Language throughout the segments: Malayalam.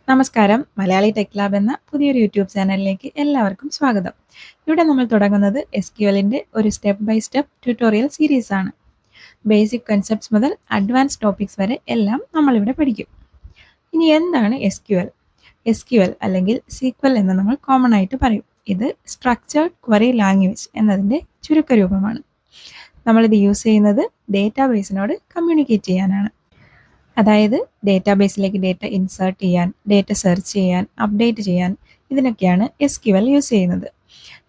നമസ്കാരം. മലയാളി ടെക് ലാബ് എന്ന പുതിയൊരു യൂട്യൂബ് ചാനലിലേക്ക് എല്ലാവർക്കും സ്വാഗതം. ഇവിടെ നമ്മൾ തുടങ്ങുന്നത് SQLന്റെ ഒരു step by step tutorial series ആണ്. ബേസിക് കൺസെപ്റ്റ്സ് മുതൽ അഡ്വാൻസ് ടോപ്പിക്സ് വരെ എല്ലാം നമ്മളിവിടെ പഠിക്കും. ഇനി എന്താണ് SQL അല്ലെങ്കിൽ SQL എന്ന് നമ്മൾ കോമൺ ആയിട്ട് പറയും. ഇത് സ്ട്രക്ചേർഡ് ക്വറി ലാംഗ്വേജ് എന്നതിൻ്റെ ചുരുക്കരൂപമാണ്. നമ്മളിത് യൂസ് ചെയ്യുന്നത് ഡേറ്റാബേസിനോട് കമ്മ്യൂണിക്കേറ്റ് ചെയ്യാനാണ്. അതായത് ഡേറ്റാബേസിലേക്ക് ഡേറ്റ ഇൻസേർട്ട് ചെയ്യാൻ, ഡേറ്റ സെർച്ച് ചെയ്യാൻ, അപ്ഡേറ്റ് ചെയ്യാൻ, ഇതിനൊക്കെയാണ് SQL യൂസ് ചെയ്യുന്നത്.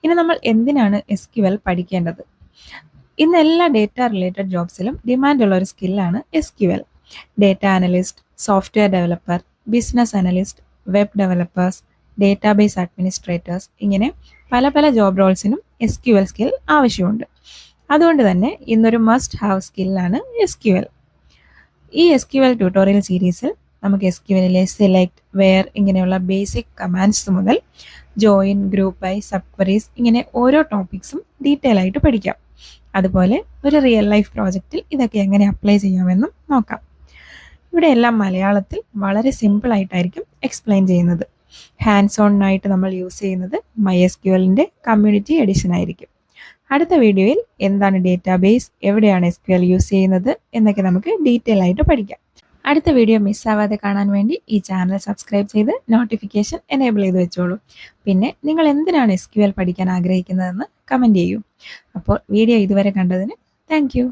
ഇനി നമ്മൾ എന്തിനാണ് SQL പഠിക്കേണ്ടത്? ഇന്ന് എല്ലാ ഡേറ്റ റിലേറ്റഡ് ജോബ്സിലും ഡിമാൻഡുള്ള ഒരു സ്കില്ലാണ് SQL. Data analyst, software developer, business analyst, web developers, database administrators, ഇങ്ങനെ പല പല ജോബ് റോൾസിനും SQL സ്കിൽ ആവശ്യമുണ്ട്. അതുകൊണ്ട് തന്നെ ഇന്നൊരു മസ്റ്റ് ഹാവ് സ്കില്ലാണ് SQL. ഈ SQL ട്യൂട്ടോറിയൽ സീരീസിൽ നമുക്ക് SQLലെ സെലക്ട്, വെയർ ഇങ്ങനെയുള്ള ബേസിക് കമാൻഡ്സ് മുതൽ join, group by, sub queries ഇങ്ങനെ ഓരോ ടോപ്പിക്സും ഡീറ്റെയിൽ ആയിട്ട് പഠിക്കാം. അതുപോലെ ഒരു റിയൽ ലൈഫ് പ്രോജക്റ്റിൽ ഇതൊക്കെ എങ്ങനെ അപ്ലൈ ചെയ്യാമെന്നും നോക്കാം. ഇവിടെ എല്ലാം മലയാളത്തിൽ വളരെ സിമ്പിൾ ആയിട്ടായിരിക്കും എക്സ്പ്ലെയിൻ ചെയ്യുന്നത്. ഹാൻഡ്സ് ഓണിനായിട്ട് നമ്മൾ യൂസ് ചെയ്യുന്നത് MySQLന്റെ കമ്മ്യൂണിറ്റി എഡിഷൻ ആയിരിക്കും. അടുത്ത വീഡിയോയിൽ എന്താണ് ഡേറ്റാബേസ്, എവിടെയാണ് SQL യൂസ് ചെയ്യുന്നത് എന്നൊക്കെ നമുക്ക് ഡീറ്റെയിൽ ആയിട്ട് പഠിക്കാം. അടുത്ത വീഡിയോ മിസ്സാവാതെ കാണാൻ വേണ്ടി ഈ ചാനൽ സബ്സ്ക്രൈബ് ചെയ്ത് നോട്ടിഫിക്കേഷൻ എനേബിൾ ചെയ്ത് വെച്ചോളൂ. പിന്നെ നിങ്ങൾ എന്തിനാണ് SQL പഠിക്കാൻ ആഗ്രഹിക്കുന്നതെന്ന് കമൻറ്റ് ചെയ്യൂ. അപ്പോൾ വീഡിയോ ഇതുവരെ കണ്ടതിന് താങ്ക് യു.